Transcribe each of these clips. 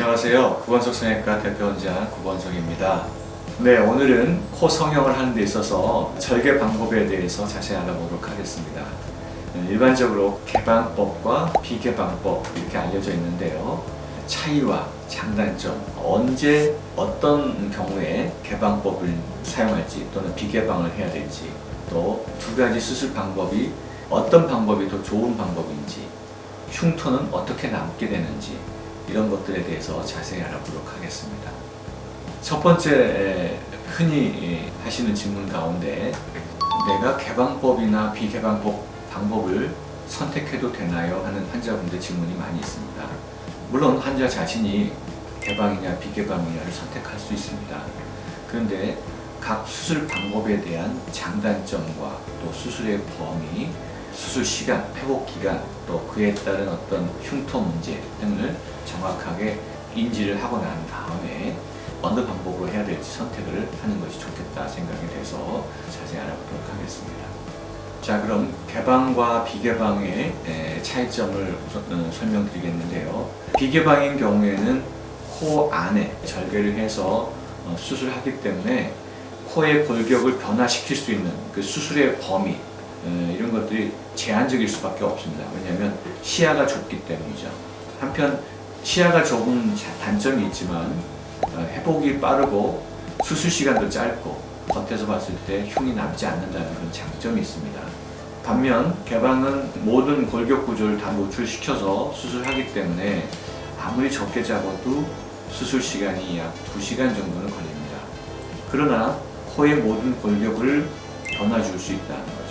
안녕하세요. 구건석 성형외과 대표원장 구건석입니다. 네, 오늘은 코 성형을 하는 데 있어서 절개 방법에 대해서 자세히 알아보도록 하겠습니다. 일반적으로 개방법과 비개방법 이렇게 알려져 있는데요. 차이와 장단점, 언제 어떤 경우에 개방법을 사용할지 또는 비개방을 해야 될지, 또 두 가지 수술 방법이 어떤 방법이 더 좋은 방법인지, 흉터는 어떻게 남게 되는지 이런 것들에 대해서 자세히 알아보도록 하겠습니다. 첫 번째 흔히 하시는 질문 가운데 내가 개방법이나 비개방법 방법을 선택해도 되나요? 하는 환자분들 질문이 많이 있습니다. 물론 환자 자신이 개방이냐 비개방이냐를 선택할 수 있습니다. 그런데 각 수술 방법에 대한 장단점과 또 수술의 범위, 수술 시간, 회복 기간, 또 그에 따른 어떤 흉터 문제 등을 정확하게 인지를 하고 난 다음에 어느 방법으로 해야 될지 선택을 하는 것이 좋겠다 생각이 돼서 자세히 알아보도록 하겠습니다. 자, 그럼 개방과 비개방의 차이점을 우선 설명드리겠는데요. 비개방인 경우에는 코 안에 절개를 해서 수술하기 때문에 코의 골격을 변화시킬 수 있는 그 수술의 범위, 이런 것들이 제한적일 수밖에 없습니다. 왜냐하면 시야가 좁기 때문이죠. 한편 시야가 좁은 단점이 있지만 회복이 빠르고 수술 시간도 짧고 겉에서 봤을 때 흉이 남지 않는다는 그런 장점이 있습니다. 반면 개방은 모든 골격 구조를 다 노출시켜서 수술하기 때문에 아무리 적게 잡아도 수술 시간이 약 2시간 정도는 걸립니다. 그러나 코의 모든 골격을 변화줄 수 있다는 거죠.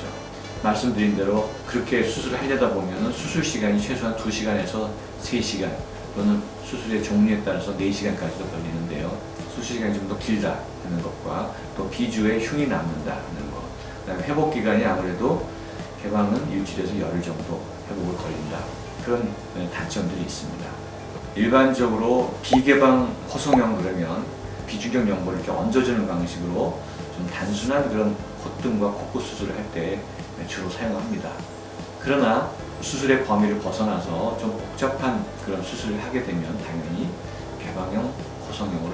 말씀드린 대로 그렇게 수술을 하려다 보면 수술 시간이 최소한 2시간에서 3시간 또는 수술의 종류에 따라서 4시간까지도 걸리는데요. 수술 시간이 좀 더 길다 하는 것과 또 비주에 흉이 남는다 하는 것, 그다음에 회복 기간이 아무래도 개방은 일주일에서 열흘 정도 회복을 걸린다, 그런 단점들이 있습니다. 일반적으로 비개방 코성형 그러면 비중격 연골을 이렇게 얹어주는 방식으로 좀 단순한 그런 콧등과 코끝 수술을 할 때 주로 사용합니다. 그러나 수술의 범위를 벗어나서 좀 복잡한 그런 수술을 하게 되면 당연히 개방형 코성형을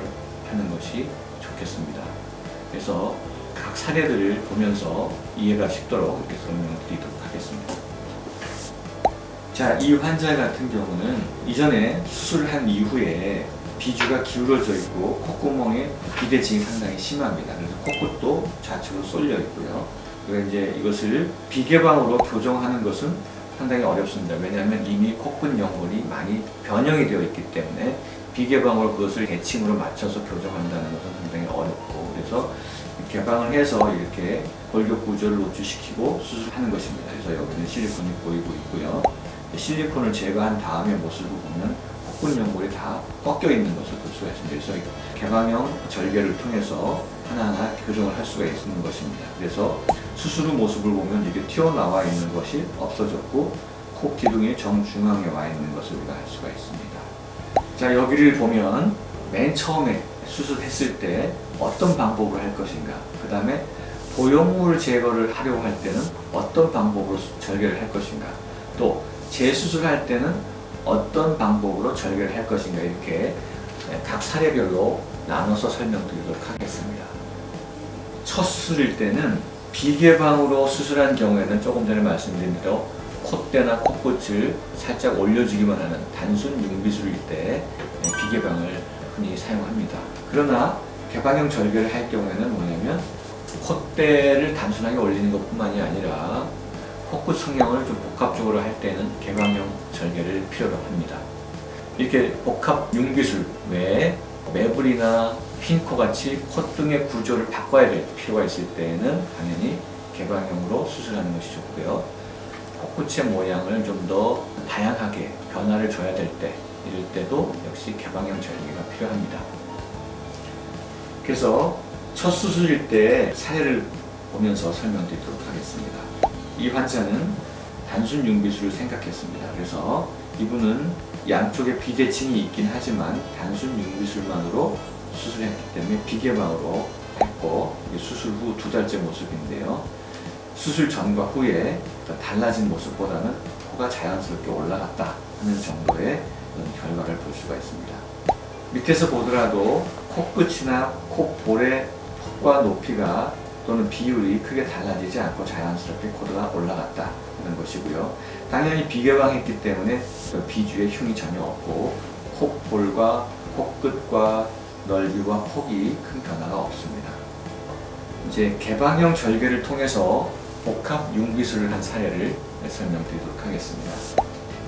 하는 것이 좋겠습니다. 그래서 각 사례들을 보면서 이해가 쉽도록 이렇게 설명드리도록 하겠습니다. 자, 이 환자 같은 경우는 이전에 수술을 한 이후에 비주가 기울어져 있고 콧구멍에 비대칭이 상당히 심합니다. 그래서 코끝도 좌측으로 쏠려 있고요. 그래서 이제 이것을 비개방으로 교정하는 것은 상당히 어렵습니다. 왜냐하면 이미 코끝 연골이 많이 변형이 되어 있기 때문에 비개방으로 그것을 대칭으로 맞춰서 교정한다는 것은 상당히 어렵고, 그래서 개방을 해서 이렇게 골격 구조를 노출시키고 수술하는 것입니다. 그래서 여기는 실리콘이 보이고 있고요. 실리콘을 제거한 다음에 모습을 보면 콧구 연골이 다 꺾여 있는 것을 볼 수가 있습니다. 그래서 개방형 절개를 통해서 하나하나 교정을 할 수가 있는 것입니다. 그래서 수술 후 모습을 보면 이게 튀어나와 있는 것이 없어졌고 코 기둥이 정중앙에 와 있는 것을 우리가 알 수가 있습니다. 자, 여기를 보면 맨 처음에 수술했을 때 어떤 방법을 할 것인가, 그 다음에 보형물 제거를 하려고 할 때는 어떤 방법으로 절개를 할 것인가, 또 재수술할 때는 어떤 방법으로 절개를 할 것인가, 이렇게 각 사례별로 나눠서 설명드리도록 하겠습니다. 첫 수술일 때는 비개방으로 수술한 경우에는 조금 전에 말씀드린 대로 콧대나 코끝을 살짝 올려주기만 하는 단순 융비술일 때 비개방을 흔히 사용합니다. 그러나 개방형 절개를 할 경우에는 뭐냐면 콧대를 단순하게 올리는 것뿐만이 아니라 코끝 성형을 좀 복합적으로 할 때는 개방형 절개를 필요로 합니다. 이렇게 복합 융비술 외에 매불이나 휜코 같이 콧등의 구조를 바꿔야 될 필요가 있을 때에는 당연히 개방형으로 수술하는 것이 좋고요. 코끝의 모양을 좀 더 다양하게 변화를 줘야 될 때, 이럴 때도 역시 개방형 절개가 필요합니다. 그래서 첫 수술일 때 사례를 보면서 설명드리도록 하겠습니다. 이 환자는 단순 융비술을 생각했습니다. 그래서 이분은 양쪽에 비대칭이 있긴 하지만 단순 융비술만으로 수술했기 때문에 비개방으로 했고, 수술 후 2달째 모습인데요. 수술 전과 후에 달라진 모습보다는 코가 자연스럽게 올라갔다 하는 정도의 결과를 볼 수가 있습니다. 밑에서 보더라도 코끝이나 콧볼의 폭과 높이가 또는 비율이 크게 달라지지 않고 자연스럽게 코드가 올라갔다 하는 것이고요. 당연히 비개방했기 때문에 비주에 흉이 전혀 없고 콧볼과 코끝과 넓이와 폭이 큰 변화가 없습니다. 이제 개방형 절개를 통해서 복합 융기술을 한 사례를 설명드리도록 하겠습니다.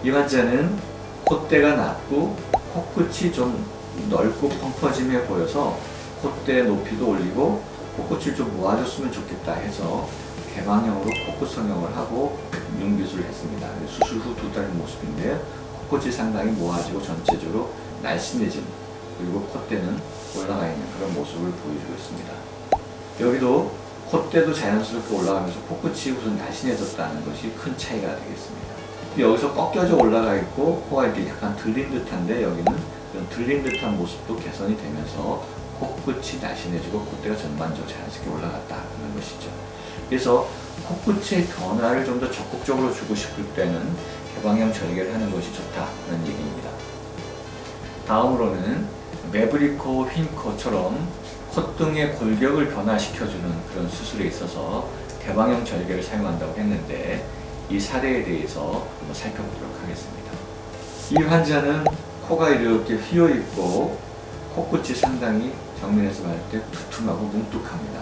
이 환자는 콧대가 낮고 코끝이 좀 넓고 펑퍼짐해 보여서 콧대 높이도 올리고 코끝을 좀 모아줬으면 좋겠다 해서 개방형으로 코끝 성형을 하고 융기술을 했습니다. 수술 후 2달의 모습인데 코끝이 상당히 모아지고 전체적으로 날씬해진, 그리고 콧대는 올라가 있는 그런 모습을 보여주고 있습니다. 여기도 콧대도 자연스럽게 올라가면서 코끝이 우선 날씬해졌다는 것이 큰 차이가 되겠습니다. 여기서 꺾여져 올라가 있고 코가 이렇게 약간 들린 듯한데 여기는 그런 들린 듯한 모습도 개선이 되면서 코끝이 날씬해지고 콧대가 전반적으로 자연스럽게 올라갔다는 것이죠. 그래서 코끝의 변화를 좀 더 적극적으로 주고 싶을 때는 개방형 절개를 하는 것이 좋다는 얘기입니다. 다음으로는 매브리코, 휜코처럼 콧등의 골격을 변화시켜주는 그런 수술에 있어서 개방형 절개를 사용한다고 했는데 이 사례에 대해서 한번 살펴보도록 하겠습니다. 이 환자는 코가 이렇게 휘어있고 코끝이 상당히 정면에서 봤을 때 두툼하고 뭉툭합니다.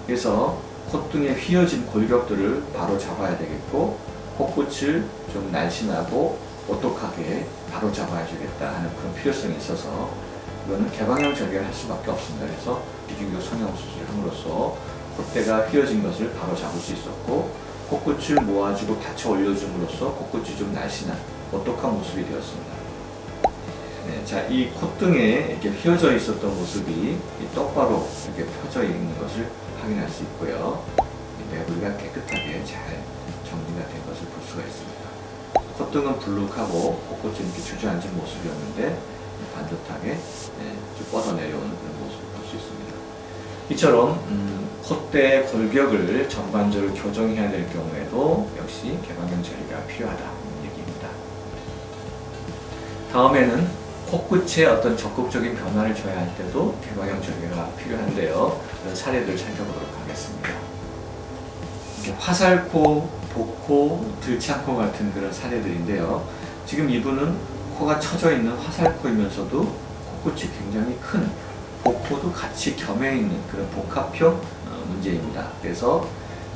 그래서 콧등에 휘어진 골격들을 바로 잡아야 되겠고 코끝을 좀 날씬하고 오똑하게 바로 잡아야 되겠다 하는 그런 필요성이 있어서 이거는 개방형 절개를 할 수밖에 없습니다. 그래서 비중격 성형 수술을 함으로써 콧대가 휘어진 것을 바로 잡을 수 있었고 코끝을 모아주고 받쳐 올려줌으로써 코끝이 좀 날씬한 오똑한 모습이 되었습니다. 네, 자, 이 콧등에 이렇게 휘어져 있었던 모습이 똑바로 이렇게 펴져 있는 것을 확인할 수 있고요. 매부리가 깨끗하게 잘 정리가 된 것을 볼 수가 있습니다. 콧등은 불룩하고 코끝이 이렇게 주저앉은 모습이었는데 반듯하게 쭉 뻗어내려오는 그런 모습을 볼 수 있습니다. 이처럼 콧대 골격을 전반적으로 교정해야 될 경우에도 역시 개방형 절개가 필요하다는 얘기입니다. 다음에는 코끝에 어떤 적극적인 변화를 줘야 할 때도 개방형 절개가 필요한데요. 그런 사례들을 살펴보도록 하겠습니다. 화살코, 복코, 들창코 같은 그런 사례들인데요. 지금 이분은 코가 처져 있는 화살코이면서도 코끝이 굉장히 큰 복코도 같이 겸해 있는 그런 복합형 문제입니다. 그래서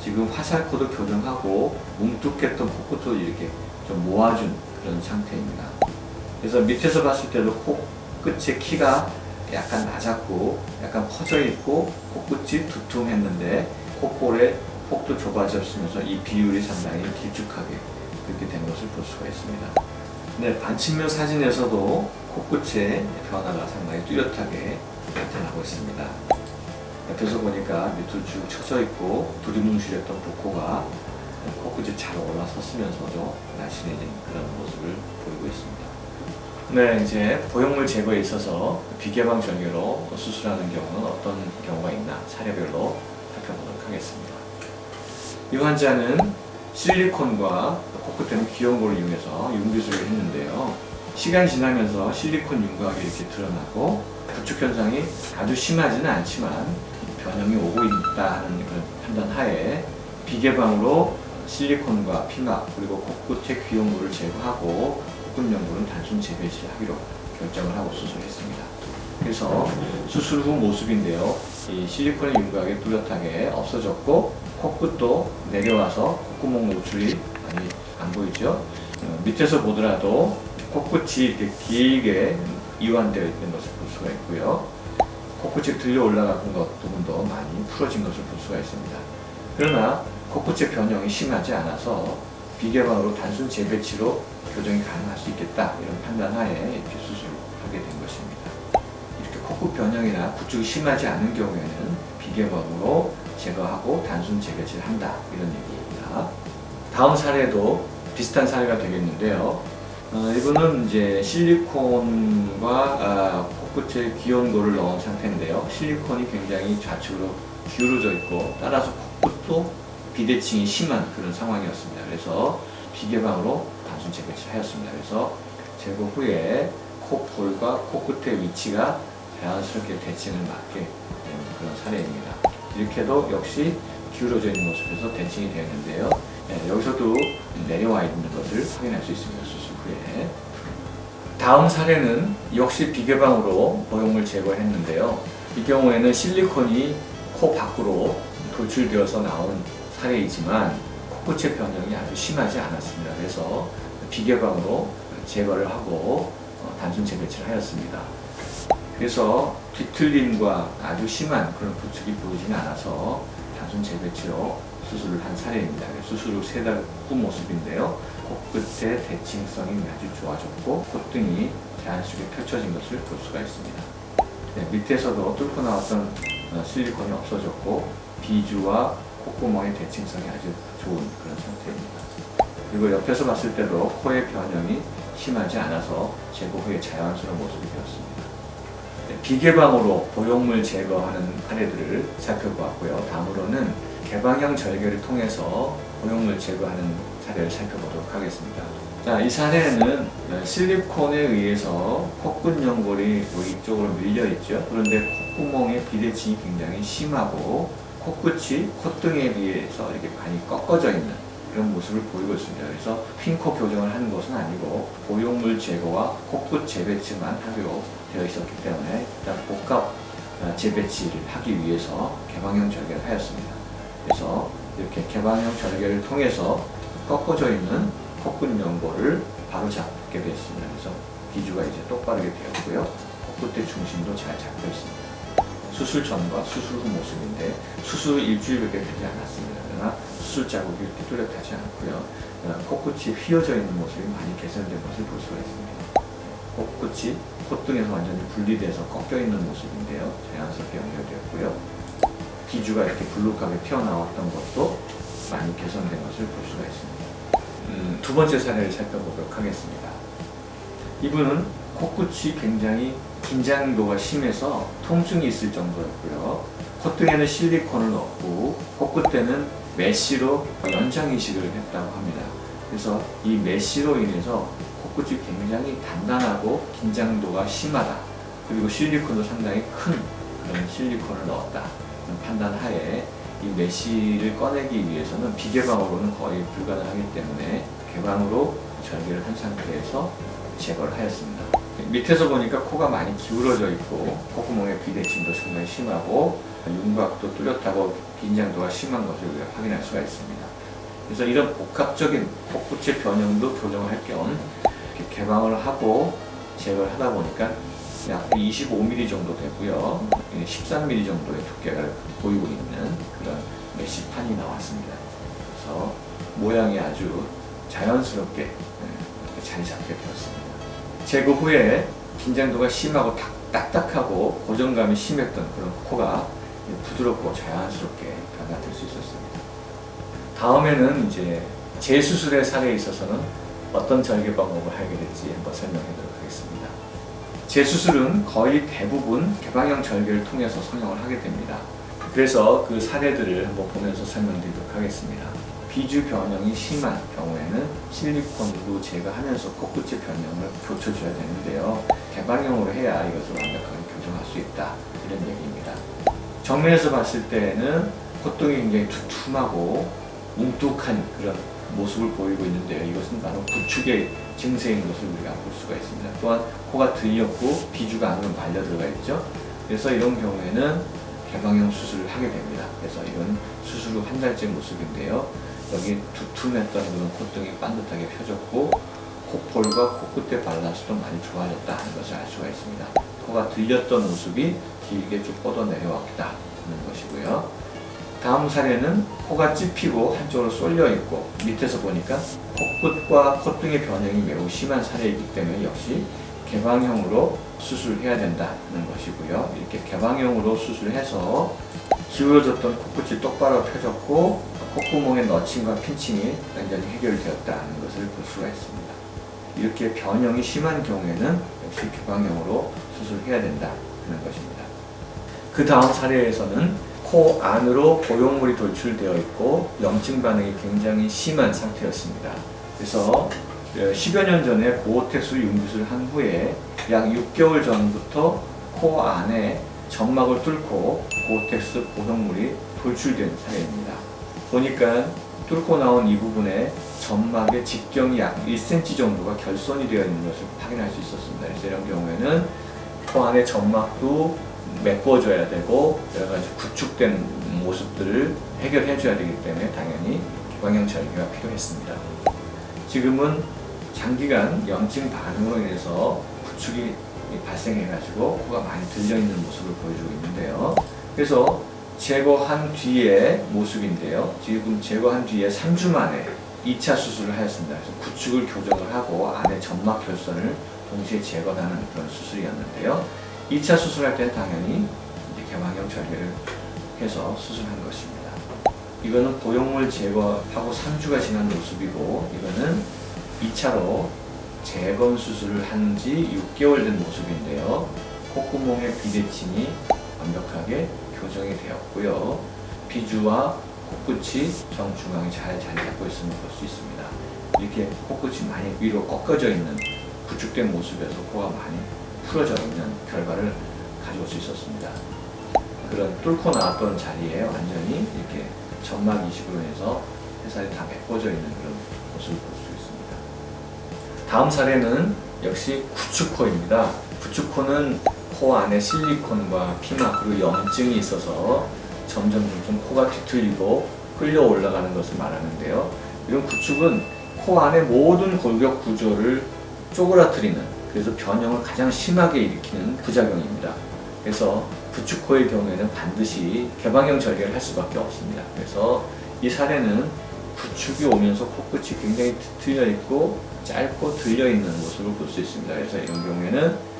지금 화살코도 교정하고 뭉툭했던 코끝도 이렇게 좀 모아준 그런 상태입니다. 그래서 밑에서 봤을 때도 코끝의 키가 약간 낮았고 약간 퍼져 있고 코끝이 두툼했는데 콧볼의 폭도 좁아졌으면서 이 비율이 상당히 길쭉하게 그렇게 된 것을 볼 수가 있습니다. 네, 반측면 사진에서도 코끝의 변화가 상당히 뚜렷하게 나타나고 있습니다. 옆에서 보니까 밑으로 쭉 쳐져 있고 두리뭉실했던 복코가 코끝이 잘 올라섰으면서도 날씬해진 그런 모습을 보이고 있습니다. 네, 이제 보형물 제거에 있어서 비개방 절개로 수술하는 경우는 어떤 경우가 있나 사례별로 살펴보도록 하겠습니다. 이 환자는 실리콘과 코끝에는 귀염고를 이용해서 융기술을 했는데요. 시간이 지나면서 실리콘 윤곽이 이렇게 드러나고 부축 현상이 아주 심하지는 않지만 변형이 오고 있다 하는 그런 판단 하에 비개방으로 실리콘과 피막 그리고 코끝의 귀염고를 제거하고 코끝 연골은 단순 재배치하기로 결정을 하고 수술했습니다. 그래서 수술 후 모습인데요. 이 실리콘의 윤곽이 뚜렷하게 없어졌고 코끝도 내려와서 콧구멍 노출이 많이 안 보이죠. 밑에서 보더라도 코끝이 이렇게 길게 이완되어 있는 것을 볼 수가 있고요. 코끝이 들려 올라가는 것도 많이 풀어진 것을 볼 수가 있습니다. 그러나 코끝의 변형이 심하지 않아서 비개방으로 단순 재배치로 교정이 가능할 수 있겠다 이런 판단하에 이렇게 수술하게 된 것입니다. 이렇게 코끝 변형이나 구축이 심하지 않은 경우에는 비개방으로 제거하고 단순 재배치를 한다 이런 얘기입니다. 다음 사례도 비슷한 사례가 되겠는데요. 이분은 이제 실리콘과 코끝에 귀염고를 넣은 상태인데요. 실리콘이 굉장히 좌측으로 기울어져 있고 따라서 코끝도 비대칭이 심한 그런 상황이었습니다. 그래서 비개방으로 단순 재배치를 하였습니다. 그래서 제거 후에 코볼과 코끝의 위치가 자연스럽게 대칭을 맞게 되는 그런 사례입니다. 이렇게도 역시 기울어져 있는 모습에서 대칭이 되는데요. 여기서도 내려와 있는 것을 확인할 수 있습니다. 수술 후에. 다음 사례는 역시 비개방으로 보형물 제거했는데요. 이 경우에는 실리콘이 코 밖으로 돌출되어서 나온 사례이지만 코끝의 변형이 아주 심하지 않았습니다. 그래서 비개방으로 제거를 하고 단순 재배치를 하였습니다. 그래서 뒤틀림과 아주 심한 그런 부축이 보이지는 않아서 단순 재배치로 수술을 한 사례입니다. 수술 후 3달 후 모습인데요. 코끝의 대칭성이 아주 좋아졌고 콧등이 자연스럽게 펼쳐진 것을 볼 수가 있습니다. 밑에서도 뚫고 나왔던 실리콘이 없어졌고 비주와 콧구멍의 대칭성이 아주 좋은 그런 상태입니다. 그리고 옆에서 봤을 때도 코의 변형이 심하지 않아서 제거 후에 자연스러운 모습이 되었습니다. 비개방으로 보형물 제거하는 사례들을 살펴보았고요. 다음으로는 개방형 절개를 통해서 보형물 제거하는 사례를 살펴보도록 하겠습니다. 자, 이 사례는 실리콘에 의해서 코끝 연골이 이쪽으로 밀려 있죠. 그런데 콧구멍의 비대칭이 굉장히 심하고 코끝이 콧등에 비해서 이렇게 많이 꺾어져 있는 그런 모습을 보이고 있습니다. 그래서 핀코 교정을 하는 것은 아니고 보형물 제거와 코끝 재배치만 하기로 되어 있었기 때문에 일단 복합 재배치를 하기 위해서 개방형 절개를 하였습니다. 그래서 이렇게 개방형 절개를 통해서 꺾어져 있는 코끝 연골을 바로 잡게 되었습니다. 그래서 비주가 이제 똑바르게 되었고요. 코끝의 중심도 잘 잡혀 있습니다. 수술 전과 수술 후 모습인데 수술 일주일밖에 되지 않았습니다. 그러나 수술 자국이 이렇게 뚜렷하지 않고요. 코끝이 휘어져 있는 모습이 많이 개선된 것을 볼 수가 있습니다. 코끝이 콧등에서 완전히 분리돼서 꺾여 있는 모습인데요. 자연스럽게 연결되었고요. 비주가 이렇게 불룩하게 튀어나왔던 것도 많이 개선된 것을 볼 수가 있습니다. 두 번째 사례를 살펴보도록 하겠습니다. 이분은 코끝이 굉장히 긴장도가 심해서 통증이 있을 정도였고요. 콧등에는 실리콘을 넣고 코끝에는 메쉬로 연장 이식을 했다고 합니다. 그래서 이 메쉬로 인해서 코끝이 굉장히 단단하고 긴장도가 심하다. 그리고 실리콘도 상당히 큰 그런 실리콘을 넣었다. 판단하에 이 메쉬를 꺼내기 위해서는 비개방으로는 거의 불가능하기 때문에 개방으로 절개를 한 상태에서 제거를 하였습니다. 밑에서 보니까 코가 많이 기울어져 있고 콧구멍의 비대칭도 상당히 심하고 윤곽도 뚜렷하고 긴장도가 심한 것을 우리가 확인할 수가 있습니다. 그래서 이런 복합적인 코끝의 변형도 교정할 겸 이렇게 개방을 하고 제거를 하다 보니까 약 25mm 정도 되고요. 13mm 정도의 두께가 보이고 있는 그런 메쉬판이 나왔습니다. 그래서 모양이 아주 자연스럽게 자리 잡게 되었습니다. 제거 후에 긴장도가 심하고 딱딱하고 고정감이 심했던 그런 코가 부드럽고 자연스럽게 변화될 수 있었습니다. 다음에는 이제 재수술의 사례에 있어서는 어떤 절개 방법을 하게 될지 한번 설명해드리도록 하겠습니다. 재수술은 거의 대부분 개방형 절개를 통해서 성형을 하게 됩니다. 그래서 그 사례들을 한번 보면서 설명드리도록 하겠습니다. 비주 변형이 심한 경우에는 실리콘으로 제거하면서 코끝의 변형을 고쳐줘야 되는데요. 개방형으로 해야 이것을 완벽하게 교정할 수 있다. 이런 얘기입니다. 정면에서 봤을 때는 콧등이 굉장히 두툼하고 뭉툭한 그런 모습을 보이고 있는데요. 이것은 바로 구축의 증세인 것을 우리가 볼 수가 있습니다. 또한 코가 들렸고 비주가 안으로 말려 들어가 있죠. 그래서 이런 경우에는 개방형 수술을 하게 됩니다. 그래서 이건 수술 후 한 달째 모습인데요. 여기 두툼했던 그런 콧등이 반듯하게 펴졌고 콧볼과 코끝의 밸런스도 많이 좋아졌다 하는 것을 알 수가 있습니다. 코가 들렸던 모습이 길게 쭉 뻗어 내려왔다 하는 것이고요. 다음 사례는 코가 찝히고 한쪽으로 쏠려 있고 밑에서 보니까 코끝과 콧등의 변형이 매우 심한 사례이기 때문에 역시 개방형으로 수술해야 된다는 것이고요. 이렇게 개방형으로 수술해서 기울어졌던 코끝이 똑바로 펴졌고 콧구멍의 너칭과 핀칭이 완전히 해결되었다는 것을 볼 수가 있습니다. 이렇게 변형이 심한 경우에는 역시 개방형으로 수술해야 된다는 것입니다. 그 다음 사례에서는 코 안으로 보형물이 돌출되어 있고 염증 반응이 굉장히 심한 상태였습니다. 그래서 10여 년 전에 고어텍스 융빗을 한 후에 약 6개월 전부터 코 안에 점막을 뚫고 고어텍스 보형물이 돌출된 사례입니다. 보니까 뚫고 나온 이 부분에 점막의 직경이 약 1cm 정도가 결손이 되어 있는 것을 확인할 수 있었습니다. 그래서 이런 경우에는 코 안의 점막도 메꿔줘야 되고 여러 가지 구축된 모습들을 해결해 줘야 되기 때문에 당연히 개방형 절개가 필요했습니다. 지금은 장기간 염증 반응으로 인해서 구축이 발생해가지고 코가 많이 들려있는 모습을 보여주고 있는데요. 그래서 제거한 뒤의 모습인데요. 지금 제거한 뒤에 3주 만에 2차 수술을 하였습니다. 그래서 구축을 교정을 하고 안에 점막 결손을 동시에 제거하는 그런 수술이었는데요. 2차 수술할 때는 당연히 이제 개방형 절개를 해서 수술한 것입니다. 이거는 보형물 제거하고 3주가 지난 모습이고, 이거는 2차로 재건 수술을 한 지 6개월 된 모습인데요. 콧구멍의 비대칭이 완벽하게 교정이 되었고요. 비주와 코끝이 정중앙에 잘 자리 잡고 있음을 볼 수 있습니다. 이렇게 코끝이 많이 위로 꺾어져 있는 구축된 모습에서 코가 많이 풀어져 있는 결과를 가져올 수 있었습니다. 그런 뚫고 나왔던 자리에 완전히 이렇게 점막 이식으로 해서 해살이 다 메꿔져 있는 그런 모습을 볼 수 있습니다. 다음 사례는 역시 구축코입니다. 구축코는 코 안에 실리콘과 피막 그리고 염증이 있어서 점점 코가 뒤틀리고 끌려 올라가는 것을 말하는데요. 이런 구축은 코 안의 모든 골격 구조를 쪼그라뜨리는, 그래서 변형을 가장 심하게 일으키는 부작용입니다. 그래서 구축코의 경우에는 반드시 개방형 절개를 할 수밖에 없습니다. 그래서 이 사례는 구축이 오면서 코끝이 굉장히 뒤틀려 있고 짧고 들려 있는 모습을 볼 수 있습니다. 그래서 이런 경우에는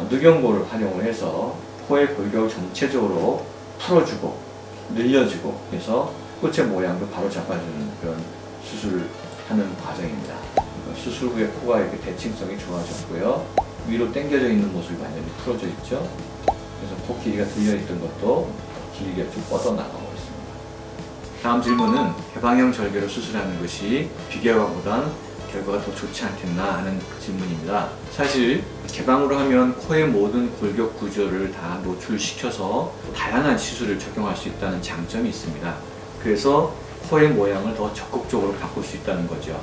누경보를 활용을 해서 코의 골격을 전체적으로 풀어주고 늘려주고 해서 끝의 모양도 바로 잡아주는 그런 수술을 하는 과정입니다. 수술 후에 코가 이렇게 대칭성이 좋아졌고요. 위로 당겨져 있는 모습이 완전히 풀어져 있죠. 그래서 코 길이가 들려있던 것도 길이가 쭉 뻗어나가고 있습니다. 다음 질문은 개방형 절개로 수술하는 것이 비개방보단 결과가 더 좋지 않겠나 하는 질문입니다. 사실 개방으로 하면 코의 모든 골격 구조를 다 노출시켜서 다양한 시술을 적용할 수 있다는 장점이 있습니다. 그래서 코의 모양을 더 적극적으로 바꿀 수 있다는 거죠.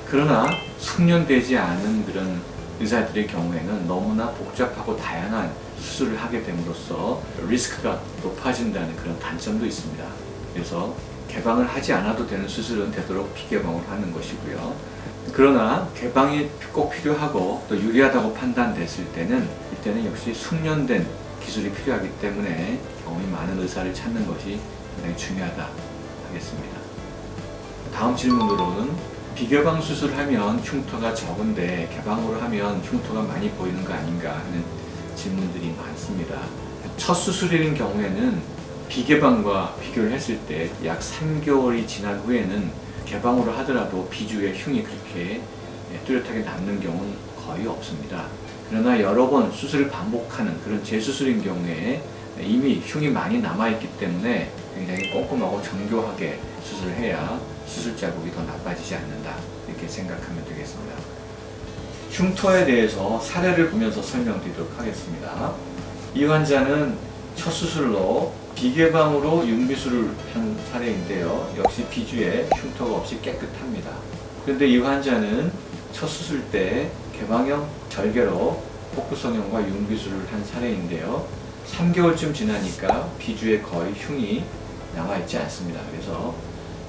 그러나 숙련되지 않은 그런 의사들의 경우에는 너무나 복잡하고 다양한 수술을 하게 됨으로써 리스크가 높아진다는 그런 단점도 있습니다. 그래서 개방을 하지 않아도 되는 수술은 되도록 비개방으로 하는 것이고요. 그러나 개방이 꼭 필요하고 또 유리하다고 판단됐을 때는 이때는 역시 숙련된 기술이 필요하기 때문에 경험이 많은 의사를 찾는 것이 굉장히 중요하다 하겠습니다. 다음 질문으로는 비개방 수술하면 흉터가 적은데 개방으로 하면 흉터가 많이 보이는 거 아닌가 하는 질문들이 많습니다. 첫 수술인 경우에는 비개방과 비교를 했을 때 약 3개월이 지난 후에는 개방으로 하더라도 비주에 흉이 그렇게 뚜렷하게 남는 경우는 거의 없습니다. 그러나 여러 번 수술을 반복하는 그런 재수술인 경우에 이미 흉이 많이 남아있기 때문에 굉장히 꼼꼼하고 정교하게 수술을 해야 수술 자국이 더 나빠지지 않는다, 이렇게 생각하면 되겠습니다. 흉터에 대해서 사례를 보면서 설명드리도록 하겠습니다. 이 환자는 첫 수술로 비개방으로 융비술을 한 사례인데요. 역시 비주에 흉터가 없이 깨끗합니다. 그런데 이 환자는 첫 수술 때 개방형 절개로 코끝 성형과 융비술을 한 사례인데요. 3개월쯤 지나니까 비주에 거의 흉이 남아있지 않습니다. 그래서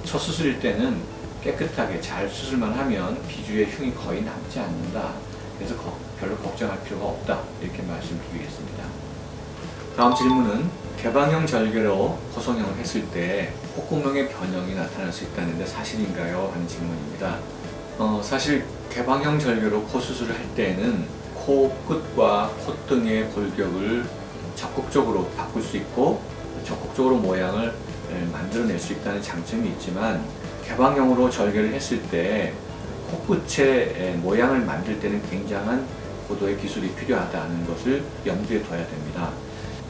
첫 수술일 때는 깨끗하게 잘 수술만 하면 비주에 흉이 거의 남지 않는다. 그래서 별로 걱정할 필요가 없다, 이렇게 말씀드리겠습니다. 다음 질문은 개방형 절개로 코성형을 했을 때 콧구멍의 변형이 나타날 수 있다는데 사실인가요? 하는 질문입니다. 사실 개방형 절개로 코 수술을 할 때에는 코끝과 콧등의 골격을 적극적으로 바꿀 수 있고 적극적으로 모양을 만들어낼 수 있다는 장점이 있지만, 개방형으로 절개를 했을 때 코끝의 모양을 만들 때는 굉장한 고도의 기술이 필요하다는 것을 염두에 둬야 됩니다.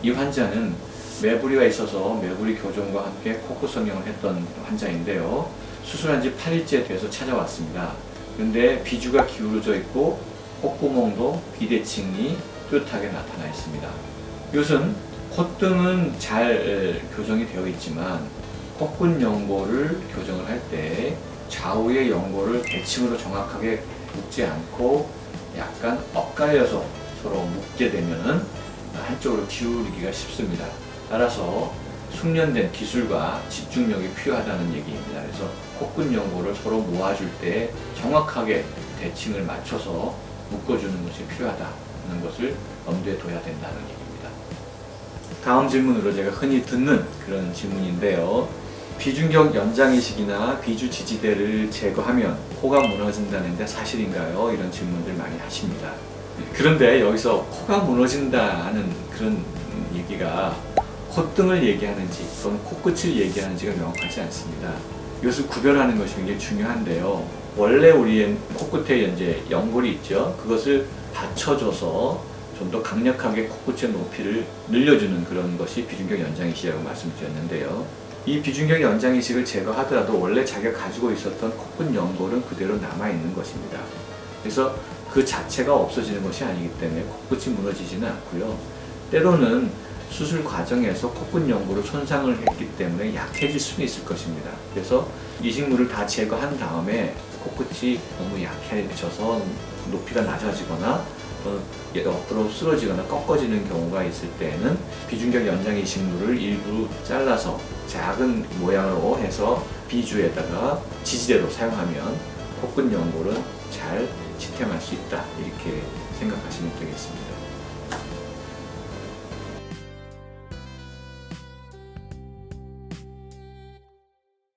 이 환자는 매부리가 있어서 매부리 교정과 함께 코끝 성형을 했던 환자인데요. 수술한 지 8일째 돼서 찾아왔습니다. 근데 비주가 기울어져 있고 콧구멍도 비대칭이 뚜렷하게 나타나 있습니다. 이것은 콧등은 잘 교정이 되어 있지만 콧근 연골을 교정을 할 때 좌우의 연골을 대칭으로 정확하게 묶지 않고 약간 엇갈려서 서로 묶게 되면 한쪽으로 기울이기가 쉽습니다. 따라서 숙련된 기술과 집중력이 필요하다는 얘기입니다. 그래서 콧근 연골을 서로 모아줄 때 정확하게 대칭을 맞춰서 묶어주는 것이 필요하다는 것을 염두에 둬야 된다는 얘기입니다. 다음 질문으로 제가 흔히 듣는 그런 질문인데요. 비중격 연장이식이나 비주 지지대를 제거하면 코가 무너진다는데 사실인가요? 이런 질문들 많이 하십니다. 그런데 여기서 코가 무너진다는 그런 얘기가 콧등을 얘기하는지 또는 코끝을 얘기하는지가 명확하지 않습니다. 이것을 구별하는 것이 굉장히 중요한데요. 원래 우리의 코끝에 이제 연골이 있죠. 그것을 받쳐줘서 좀 더 강력하게 코끝의 높이를 늘려주는 그런 것이 비중격 연장이식이라고 말씀드렸는데요. 이 비중격 연장이식을 제거하더라도 원래 자기가 가지고 있었던 코끝 연골은 그대로 남아있는 것입니다. 그래서 그 자체가 없어지는 것이 아니기 때문에 코끝이 무너지지는 않고요. 때로는 수술 과정에서 코끝 연골을 손상을 했기 때문에 약해질 수는 있을 것입니다. 그래서 이식물을 다 제거한 다음에 코끝이 너무 약해져서 높이가 낮아지거나 옆으로 쓰러지거나 꺾어지는 경우가 있을 때에는 비중격 연장 이식물을 일부 잘라서 작은 모양으로 해서 비주에다가 지지대로 사용하면 코끝 연골은 잘 지탱할 수 있다, 이렇게 생각하시면 되겠습니다.